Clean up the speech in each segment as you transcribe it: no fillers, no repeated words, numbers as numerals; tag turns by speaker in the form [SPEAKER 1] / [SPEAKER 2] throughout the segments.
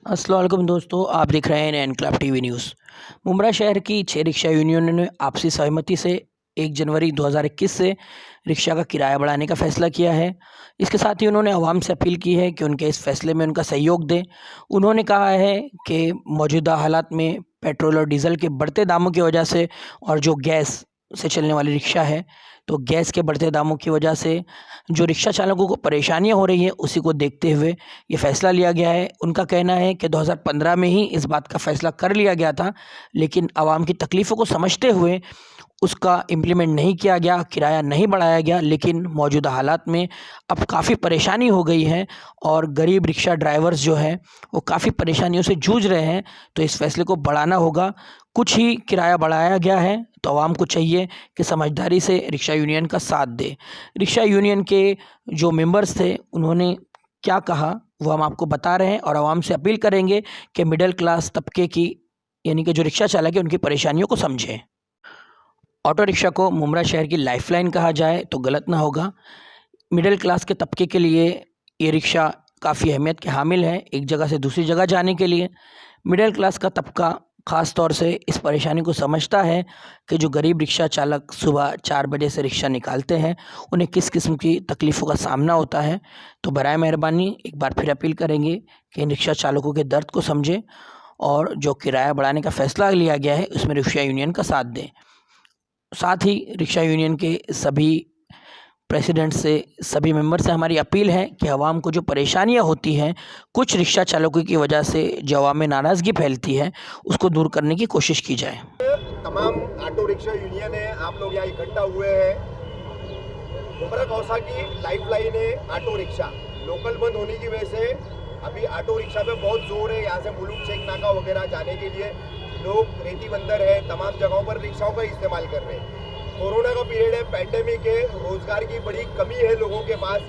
[SPEAKER 1] अस्सलाम वालेकुम दोस्तों, आप देख रहे हैं एनक्लेव टीवी न्यूज़। मुमरा शहर की 6 रिक्शा यूनियनों ने आपसी सहमति से 1 जनवरी 2021 से रिक्शा का किराया बढ़ाने का फ़ैसला किया है। इसके साथ ही उन्होंने आवाम से अपील की है कि उनके इस फ़ैसले में उनका सहयोग दें। उन्होंने कहा है कि मौजूदा हालात में पेट्रोल और डीज़ल के बढ़ते दामों की वजह से और जो गैस से चलने वाली रिक्शा है, तो गैस के बढ़ते दामों की वजह से जो रिक्शा चालकों को परेशानियाँ हो रही हैं, उसी को देखते हुए ये फ़ैसला लिया गया है। उनका कहना है कि 2015 में ही इस बात का फ़ैसला कर लिया गया था, लेकिन आवाम की तकलीफ़ों को समझते हुए उसका इम्प्लीमेंट नहीं किया गया, किराया नहीं बढ़ाया गया। लेकिन मौजूदा हालात में अब काफ़ी परेशानी हो गई है और गरीब रिक्शा ड्राइवर्स जो हैं, वो काफ़ी परेशानियों से जूझ रहे हैं, तो इस फ़ैसले को बढ़ाना होगा। कुछ ही किराया बढ़ाया गया है, तो आवाम को चाहिए कि समझदारी से रिक्शा यूनियन का साथ दे। रिक्शा यूनियन के जो मेंबर्स थे, उन्होंने क्या कहा, वो हम आपको बता रहे हैं और आवाम से अपील करेंगे कि मिडल क्लास तबके की, यानी कि जो रिक्शा चालक है, उनकी परेशानियों को समझें। ऑटो रिक्शा को मुमरा शहर की लाइफलाइन कहा जाए तो गलत ना होगा। मिडिल क्लास के तबके के लिए ये रिक्शा काफ़ी अहमियत के हामिल है, एक जगह से दूसरी जगह जाने के लिए। मिडिल क्लास का तबका ख़ास तौर से इस परेशानी को समझता है कि जो गरीब रिक्शा चालक सुबह 4 बजे से रिक्शा निकालते हैं, उन्हें किस किस्म की तकलीफ़ों का सामना होता है। तो बराए मेहरबानी एक बार फिर अपील करेंगे कि इन रिक्शा चालकों के दर्द को समझें और जो किराया बढ़ाने का फ़ैसला लिया गया है, उसमें रिक्शा यूनियन का साथ दें। साथ ही रिक्शा यूनियन के सभी प्रेसिडेंट से, सभी मेंबर से हमारी अपील है कि आवाम को जो परेशानियां होती हैं, कुछ रिक्शा चालकों की वजह से जो आवाम में नाराज़गी फैलती है, उसको दूर करने की कोशिश की जाए।
[SPEAKER 2] तमाम ऑटो रिक्शा यूनियन है, आप लोग यहाँ इकट्ठा हुए हैं। मुमरा कौसा की लाइफलाइन है ऑटो रिक्शा। लोकल बंद होने की वजह से अभी ऑटो रिक्शा पे बहुत जोर है। यहाँ से मुलुक शेख नाका वगैरह जाने के लिए लोग रेती बंदर है, तमाम जगहों पर रिक्शाओं का इस्तेमाल कर रहे हैं। कोरोना का पीरियड है, पैंडेमिक है, रोजगार की बड़ी कमी है लोगों के पास।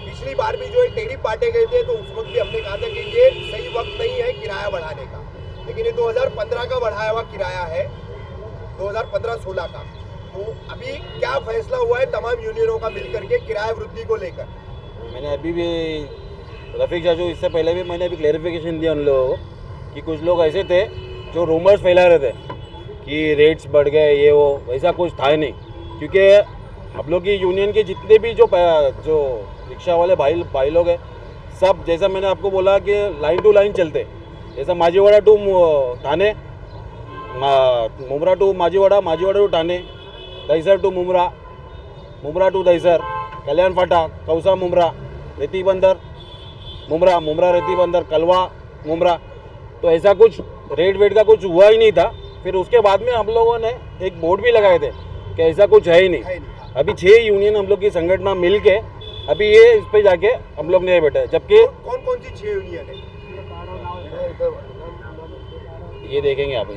[SPEAKER 2] पिछली बार भी जो है टेरिफ बांटे गए थे, तो उस वक्त भी हमने कहा था कि ये सही वक्त नहीं है किराया बढ़ाने का, लेकिन ये 2015 का बढ़ाया हुआ किराया है, 2015-16 का। तो अभी क्या फैसला हुआ है तमाम यूनियनों का मिलकर के किराया वृद्धि को लेकर?
[SPEAKER 3] मैंने अभी भी रफीक चाचू, इससे पहले भी मैंने अभी क्लैरिफिकेशन दिया उन लोगों को कि कुछ लोग ऐसे थे जो रूमर्स फैला रहे थे कि रेट्स बढ़ गए, ये वो, वैसा कुछ था नहीं। क्योंकि हम लोग की यूनियन के जितने भी जो रिक्शा वाले भाई लोग हैं, सब जैसा मैंने आपको बोला कि लाइन टू लाइन चलते। जैसा Majiwada to Thane, Mumbra to Majiwada, Majiwada to Thane, Dahisar to Mumbra, Mumbra to Dahisar, Kalyan Phata, Kausa Mumbra, Reti Bandar Mumbra, Mumbra Reti बंदर, कलवा मुमरा। तो ऐसा कुछ रेट वेट का कुछ हुआ ही नहीं था। फिर उसके बाद में हम लोगों ने एक बोर्ड भी लगाए थे कि ऐसा कुछ है ही नहीं। अभी 6 यूनियन हम लोग की संगठन मिल के अभी ये इस पे जाके हम लोग ने बैठे, जबकि
[SPEAKER 2] कौन कौन सी 6 यूनियन है
[SPEAKER 3] ये देखेंगे आप।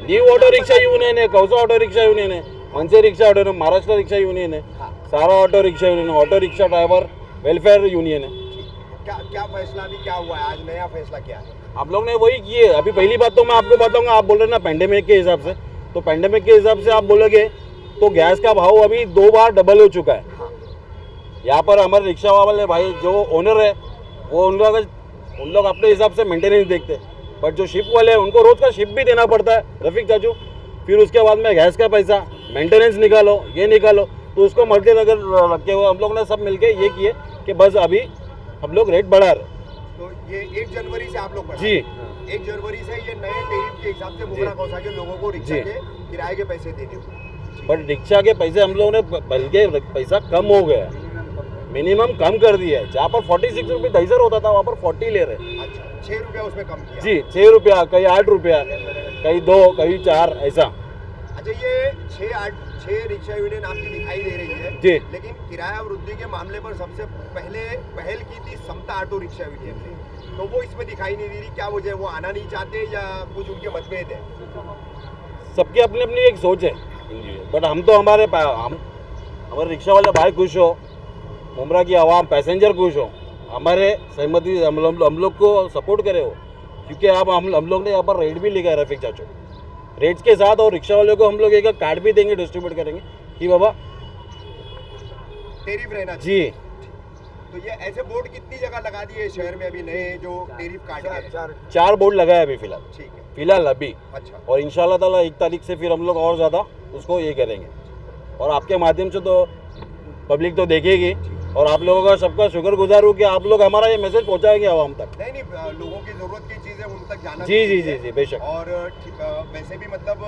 [SPEAKER 3] न्यू ऑटो रिक्शा यूनियन है, कौसा ऑटो रिक्शा यूनियन है, Manase rickshaw auto, Maharashtra rickshaw union है, सारा ऑटो रिक्शा यूनियन है, auto rickshaw driver welfare union है।
[SPEAKER 2] क्या फैसला अभी क्या हुआ है? आज नया फैसला क्या है?
[SPEAKER 3] हम लोग ने वही किए। अभी पहली बात तो मैं आपको बताऊंगा, आप बोल रहे ना पैंडेमिक के हिसाब से, तो पैंडेमिक के हिसाब से आप बोलोगे तो गैस का भाव अभी 2 बार डबल हो चुका है। यहाँ पर हमारे रिक्शा वाले भाई जो ओनर है, वो उन लोग अपने हिसाब से मेंटेनेंस देखते हैं, बट जो शिप वाले हैं उनको रोज़ का शिप भी देना पड़ता है रफीक चाचू। फिर उसके बाद में गैस का पैसा, मेंटेनेंस निकालो, ये निकालो, तो उसको मद्देनजर रखे हुए हम लोग ने सब मिलके ये किए कि बस अभी हम लोग रेट बढ़ा रहे।
[SPEAKER 2] तो ये 1 जनवरी से आप लोग बढ़ा?
[SPEAKER 3] जी,
[SPEAKER 2] 1 जनवरी से ये नए टेरिफ के हिसाब से मुमरा कौसा के लोगों को रिक्शा के किराए के पैसे देने होंगे।
[SPEAKER 3] बट रिक्शा के पैसे हम लोगों ने बल्कि पैसा कम हो गया, मिनिमम कम कर दिया है। जहाँ पर 46 रुपये दहीसर होता था, वहाँ पर 40 ले रहे।
[SPEAKER 2] अच्छा, 6 रुपया उसमें कम किया?
[SPEAKER 3] जी, 6 रुपया, कहीं 8 रुपया, कहीं 2, कहीं 4, ऐसा।
[SPEAKER 2] अच्छा, ये 6 रिक्शा यूनियन आपकी दिखाई दे रही है
[SPEAKER 3] जी,
[SPEAKER 2] लेकिन किराया वृद्धि के मामले पर सबसे पहले पहल की थी समता ऑटो रिक्शा यूनियन ने, तो वो इसमें दिखाई नहीं दे रही। क्या वजह है? वो आना नहीं चाहते या कुछ उनके मतभेद है?
[SPEAKER 3] सबकी अपनी अपनी एक सोच है, बट हम तो हमारे रिक्शा वाले भाई खुश हो, मुमरा की आवाम पैसेंजर खुश हो, हमारे सहमति हम लोग को सपोर्ट करे हो। क्योंकि अब हम लोग ने यहाँ पर रेट भी लिखा है रफीक चाचू, रेट्स के साथ, और रिक्शा वाले को हम लोग एक कार्ड भी देंगे, डिस्ट्रीब्यूट करेंगे कि बाबा
[SPEAKER 2] टेरिफ रहना
[SPEAKER 3] जी।
[SPEAKER 2] तो ये ऐसे बोर्ड कितनी जगह लगा दिए शहर में अभी नए जो टेरिफ काट गए?
[SPEAKER 3] 4 बोर्ड लगाए अभी फिलहाल,
[SPEAKER 2] ठीक है,
[SPEAKER 3] फिलहाल अभी।
[SPEAKER 2] अच्छा।
[SPEAKER 3] और इंशाल्लाह ताला 1 तारीख से फिर हम लोग और ज़्यादा उसको ये करेंगे, और आपके माध्यम से तो पब्लिक तो देखेगी, और आप लोगों का सबका शुक्रगुजार हूँ कि आप लोग हमारा ये मैसेज पहुँचाएंगे आवाम तक।
[SPEAKER 2] नहीं, लोगों की जरूरत की चीजें उन तक जाना
[SPEAKER 3] जी जी
[SPEAKER 2] चाहिए।
[SPEAKER 3] जी जी बेशक।
[SPEAKER 2] और वैसे भी मतलब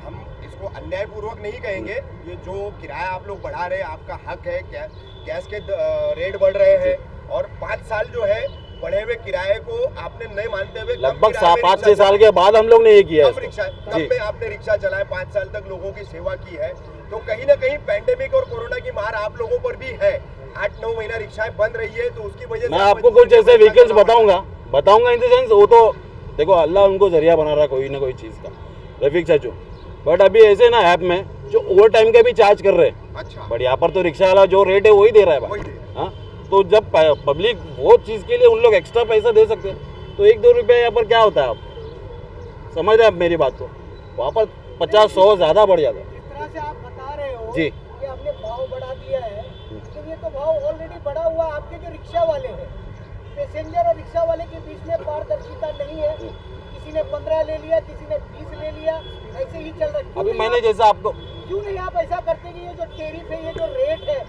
[SPEAKER 2] हम इसको अन्यायपूर्वक नहीं कहेंगे, ये जो किराया आप लोग बढ़ा रहे हैं आपका हक है, गैस के रेट बढ़ रहे हैं, और 5 साल जो है बढ़े हुए किराए को आपने नहीं मानते हुए
[SPEAKER 3] लगभग 5-6 साल के बाद हम लोग ने ये किया
[SPEAKER 2] कम रिक्शा, कम में आपने रिक्शा चलाए, 5 साल तक लोगों की सेवा की है, तो कहीं ना कहीं पैंडेमिक और कोरोना की मार आप लोगों पर भी है। 8-9 महीना रिक्शाएं बंद रही है, तो उसकी वजह से
[SPEAKER 3] मैं आपको कुछ ऐसे व्हीकल्स बताऊंगा इन द सेंस, वो तो देखो अल्लाह उनको जरिया बना रहा है कोई ना कोई चीज़ का, रफीक चाचू। बट अभी ऐसे ना ऐप में जो ओवर टाइम के भी चार्ज कर रहे हैं।
[SPEAKER 2] अच्छा।
[SPEAKER 3] बट यहाँ पर तो रिक्शा वाला जो रेट है वही दे रहा है भाई। हाँ, तो जब पब्लिक वो चीज़ के लिए उन लोग एक्स्ट्रा पैसा दे सकते हैं, तो 1-2 रुपये यहाँ पर क्या होता है, आप समझ रहे हैं आप मेरी बात को? वहाँ पर 50-100 ज़्यादा बढ़ जाता है।
[SPEAKER 4] जिस तरह से आप बता रहे हो
[SPEAKER 3] जी
[SPEAKER 4] कि हमने भाव बढ़ा दिया है, तो ये तो भाव ऑलरेडी बढ़ा हुआ। आपके जो रिक्शा वाले हैं, पैसेंजर और रिक्शा वाले के बीच में पारदर्शिता नहीं है। किसी ने 15 ले लिया, किसी ने 20 ले लिया, ऐसे ही चल रहा है।
[SPEAKER 3] अभी मैंने जैसा आपको
[SPEAKER 4] क्यों नहीं आप ऐसा करते कि ये जो टेरिफ है, ये जो रेट है,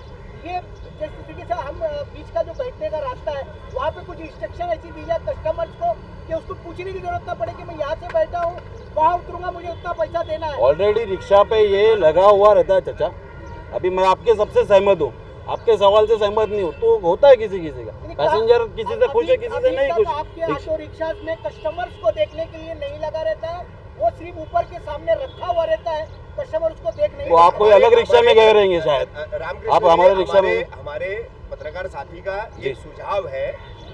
[SPEAKER 4] ये जैसे तरीके से हम बीच का जो बैठने का रास्ता है वहाँ पे कुछ इंस्ट्रक्शन ऐसी दी जाए कस्टमर्स को कि उसको पूछने की जरूरत ना पड़े कि मैं यहाँ से बैठा हूँ, वहाँ उतरूंगा, मुझे उतना पैसा देना है।
[SPEAKER 3] ऑलरेडी रिक्शा पे ये लगा हुआ रहता है चाचा। अभी मैं आपके सबसे सहमत हूँ, आपके सवाल से सहमत नहीं हूँ, तो होता है किसी किसी का, पैसेंजर किसी से खुश है, किसी से नहीं खुश।
[SPEAKER 4] आपके ऑटो रिक्शा में कस्टमर्स को देखने के लिए नहीं लगा रहता है, वो सिर्फ ऊपर के सामने रखा हुआ रहता है, कस्टमर उसको देख नहीं।
[SPEAKER 3] वो आप कोई अलग रिक्शा में गए रहेंगे शायद, आप हमारे रिक्शा में।
[SPEAKER 2] हमारे पत्रकार साथी का एक सुझाव है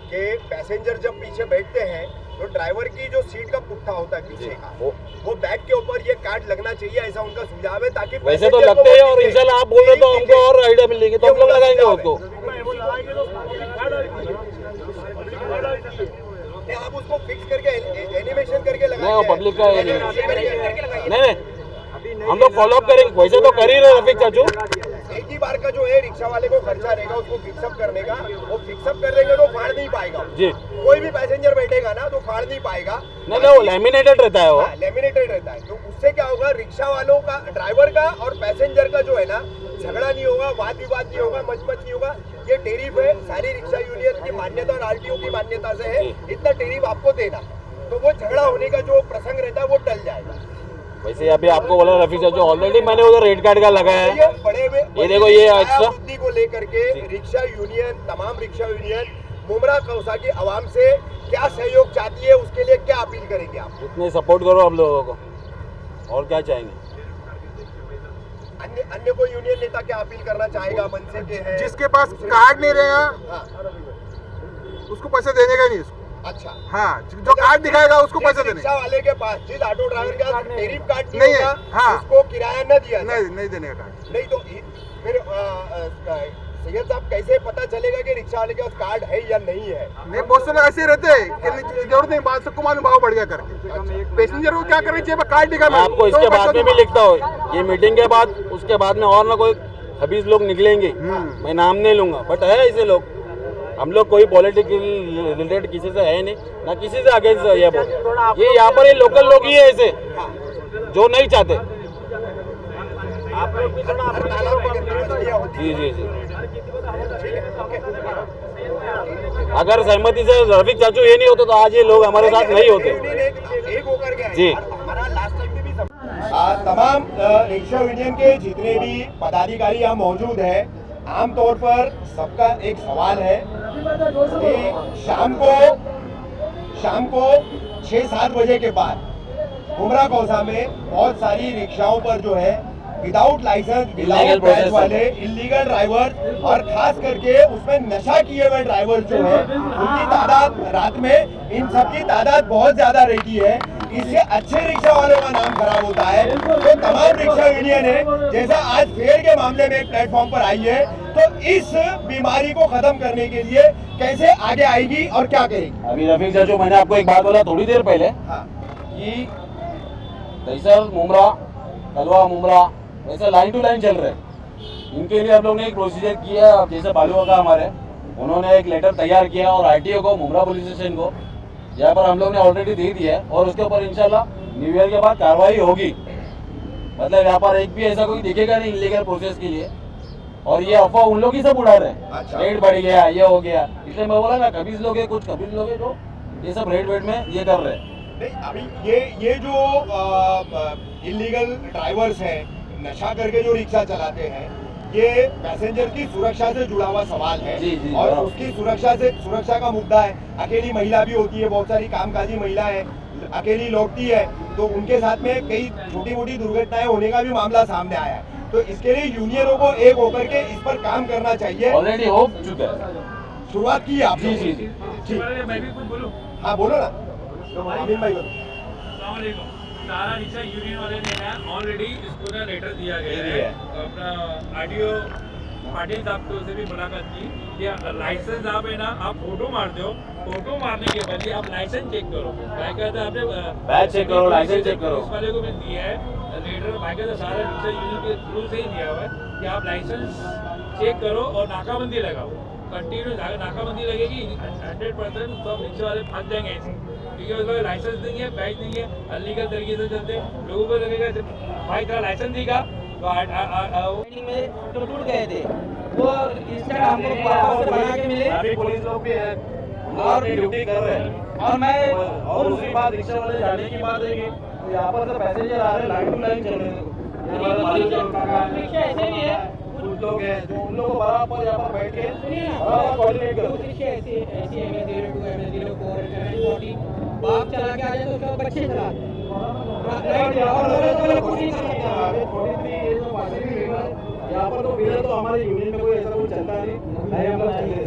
[SPEAKER 2] कि पैसेंजर जब पीछे बैठते हैं तो ड्राइवर की जो सीट का पुट्ठा होता है पीछे का, वो बैग के ऊपर ये कार्ड लगना चाहिए, ऐसा उनका सुझाव है, ताकि
[SPEAKER 3] वैसे तो लगते हैं, और इंशाल्लाह आप बोल रहे तो हमको और आइडिया मिलेगी, तो हम लोग लगाएंगे उसको।
[SPEAKER 2] आप उसको फिक्स करके एनिमेशन करके लगाएंगे।
[SPEAKER 3] नहीं, वो पब्लिक का नहीं, हम लोग फॉलो अप करेंगे, वैसे तो कर ही रहे रफीक चाचू।
[SPEAKER 2] एक ही बार का जो है रिक्शा वाले को खर्चा रहेगा उसको फिक्सअप करने का, वो फिक्सअप कर देंगे तो फाड़ नहीं पाएगा
[SPEAKER 3] जी।
[SPEAKER 2] कोई भी पैसेंजर बैठेगा ना तो फाड़ नहीं पाएगा।
[SPEAKER 3] नहीं, वो लैमिनेटेड रहता है, वो
[SPEAKER 2] लैमिनेटेड रहता है, तो उससे क्या होगा, रिक्शा वालों का, ड्राइवर का और पैसेंजर का जो है ना, झगड़ा नहीं होगा, वाद विवाद नहीं होगा, मचमच नहीं होगा। ये टेरिफ है, सारी रिक्शा यूनियन की मान्यता और आरटीओ की मान्यता से है, इतना टेरिफ आपको देना, तो वो झगड़ा होने का जो प्रसंग रहता है वो टल जाएगा।
[SPEAKER 3] वैसे अभी आपको बोला रफीक चाचू, ऑलरेडी मैंने उधर रेड कार्ड का लगाया है, ये देखो, ये एक्स्ट्रा
[SPEAKER 2] को लेकर के रिक्शा यूनियन, तमाम रिक्शा यूनियन मुमरा कौसा की आवाम से क्या सहयोग चाहती है, उसके लिए क्या अपील करेंगे आप?
[SPEAKER 3] उतने सपोर्ट करो आप लोगों को, और क्या चाहेंगे।
[SPEAKER 2] अन्य कोई यूनियन नेता क्या अपील करना चाहेगा? मनसे के हैं,
[SPEAKER 5] जिसके पास कार्ड नहीं रहेगा उसको पैसे देने का नहीं उसको।
[SPEAKER 2] अच्छा,
[SPEAKER 5] हाँ, जो कार्ड दिखाएगा उसको पैसे देने।
[SPEAKER 2] रिक्शा वाले के पास, जिस ऑटो ड्राइवर के पास टेरिफ कार्ड
[SPEAKER 5] नहीं है,
[SPEAKER 2] होगा,
[SPEAKER 5] हाँ,
[SPEAKER 2] उसको किराया न दिया
[SPEAKER 5] नहीं देने का कार्ड।
[SPEAKER 2] नहीं, तो फिर सैयद साहब कैसे पता चलेगा कि रिक्शा वाले के पास कार्ड है या नहीं है?
[SPEAKER 5] नहीं, बहुत से लोग ऐसे रहते हैं कि जरूरत नहीं, बात सबको मालूम, भाव बढ़ गया करके। पैसेंजर को क्या करना चाहिए, कार्ड दिखा,
[SPEAKER 3] मैं आपको इसके बाद में भी लिखता हूँ, ये मीटिंग के बाद, उसके बाद में और ना कोई खबीज लोग निकलेंगे, मैं नाम नहीं लूंगा, बट है ऐसे लोग। हम लोग कोई पॉलिटिकल रिलेटेड किसी से है नहीं, ना किसी से अगेंस्ट ये बोल, ये यहाँ पर ये लोकल लोग ही है ऐसे जो नहीं चाहते। जी जी जी, अगर सहमति से रफीक चाचू ये नहीं होते तो आज ये लोग हमारे साथ नहीं होते।
[SPEAKER 2] एक होकर गया
[SPEAKER 3] जी।
[SPEAKER 2] हमारा लास्ट टाइम में भी तमाम रिक्शा यूनियन के जितने भी पदाधिकारी यहाँ मौजूद है, आमतौर पर सबका एक सवाल है कि शाम को 6-7 बजे के बाद मुमरा कौसा में बहुत सारी रिक्शाओं पर जो है विदाउट लाइसेंस, विदाउट बैच वाले इलीगल ड्राइवर और खास करके उसमें नशा किए हुए ड्राइवर जो है, उनकी तादाद रात में इन सबकी तादाद बहुत ज्यादा रहती है। इससे अच्छे रिक्शा वालों का नाम खराब होता है। तो तमाम रिक्शा यूनियन है, जैसा आज फेयर के मामले में एक प्लेटफॉर्म पर आई है, तो इस बीमारी को खत्म करने के लिए कैसे आगे आएगी और क्या करेगी?
[SPEAKER 3] अभी रफीक चाचू, मैंने आपको एक बात बोला थोड़ी देर पहले, कि दरअसल मुमरा, कलवा मुमरा वैसे लाइन टू लाइन चल रहे हैं। इनके लिए हम लोग ने एक प्रोसीजर किया है, जैसे बालुआ का हमारे उन्होंने एक लेटर तैयार किया और आरटीओ को, मुमरा पुलिस स्टेशन को, यहाँ पर हम लोग ने ऑलरेडी दे दिया है और उसके ऊपर इंशाल्लाह न्यू ईयर के बाद कार्रवाई होगी। मतलब यहाँ पर एक भी ऐसा कोई दिखेगा नहीं इलीगल प्रोसेस के लिए। और ये अफवाह उन लोग ही सब उड़ा रहे हैं,
[SPEAKER 2] अच्छा।
[SPEAKER 3] रेट बढ़ गया, ये हो गया। इसलिए मैं बोला ना, कभी लोग है कुछ, कभी लोग है जो ये सब रेट वेट में ये कर रहे हैं।
[SPEAKER 2] नहीं, अभी ये जो इलीगल ड्राइवर्स हैं, नशा करके जो रिक्शा चलाते हैं, ये पैसेंजर की सुरक्षा से जुड़ा हुआ सवाल है।
[SPEAKER 3] जी, जी,
[SPEAKER 2] और
[SPEAKER 3] बराबर।
[SPEAKER 2] उसकी सुरक्षा का मुद्दा है। अकेली महिला भी होती है, बहुत सारी कामकाजी महिला है, अकेली लौटती है, तो उनके साथ में कई छोटी मोटी दुर्घटनाएं होने का भी मामला सामने आया है। तो इसके लिए यूनियनों को एक होकर के इस पर काम करना चाहिए।
[SPEAKER 3] ऑलरेडी हो चुका है,
[SPEAKER 2] शुरुआत की है आप
[SPEAKER 3] जी, जी, जी।
[SPEAKER 2] ठीक।
[SPEAKER 6] मैं भी कुछ बोलूं?
[SPEAKER 2] हाँ बोलो ना, अनिल भाई बोलो।
[SPEAKER 6] अस्सलाम वालेकुम। सारा रिक्शा यूनियन वाले ने ना ऑलरेडी इसको ना लेटर दिया गया
[SPEAKER 3] दे
[SPEAKER 6] है।
[SPEAKER 3] दिया
[SPEAKER 6] अपना आरटीओ पाटिल साहब को से भी मुलाकात की कि लाइसेंस आप है ना, आप फोटो मारते हो, फोटो मारने के बदले आप लाइसेंस चेक करो। भाई कहता है आपने
[SPEAKER 3] बैच चेक करो, लाइसेंस चेक करो।
[SPEAKER 6] पुलिस वाले को भी दिया है लेटर, भाई कहता सारा रिक्शा यूनियन के थ्रू से ही दिया हुआ है कि आप लाइसेंस चेक करो और नाकाबंदी लगाओ। कंटिन्यू नाकाबंदी लगेगी, 100% सब रिक्शा वाले फंस जाएंगे ऐसे, क्योंकि उसका लाइसेंस नहीं है, बैच नहीं है, अनलीगल तरीके से चलते। लोगों को लगेगा भाई तेरा लाइसेंस देगा तो
[SPEAKER 7] में तो टूट गए थे, वो इंस्टेंट हमको वापस बना के मिले।
[SPEAKER 3] अभी पुलिस लोग भी है
[SPEAKER 7] और
[SPEAKER 3] ड्यूटी कर रहे हैं।
[SPEAKER 7] और मैं
[SPEAKER 3] और दूसरी बात, रिक्शा वाले जाने की बात है कि तो यहाँ पर तो पैसेंजर आ रहे हैं, लाइन टू लाइन चल रहे हैं। ये हमारा मालूम चलता है।
[SPEAKER 7] रिक्शा ऐसे भी है,
[SPEAKER 3] कुछ लोग हैं जो उन लोगों को बराबर यहाँ पर बैठ के
[SPEAKER 7] सुनिए ना,
[SPEAKER 3] बराबर कोऑर्डिनेट
[SPEAKER 7] कुछ
[SPEAKER 3] करते हैं।
[SPEAKER 7] रिक्शा ऐसी MS02, MS04, MS40 बाप चला के आ जाए तो उसके बाद बच्चे चला और लोग कुछ नहीं कर सकते।
[SPEAKER 3] यहाँ पर तो फिलहाल तो हमारे यूनियन में कोई ऐसा कुछ चलता नहीं, हम लोग चल रहे हैं।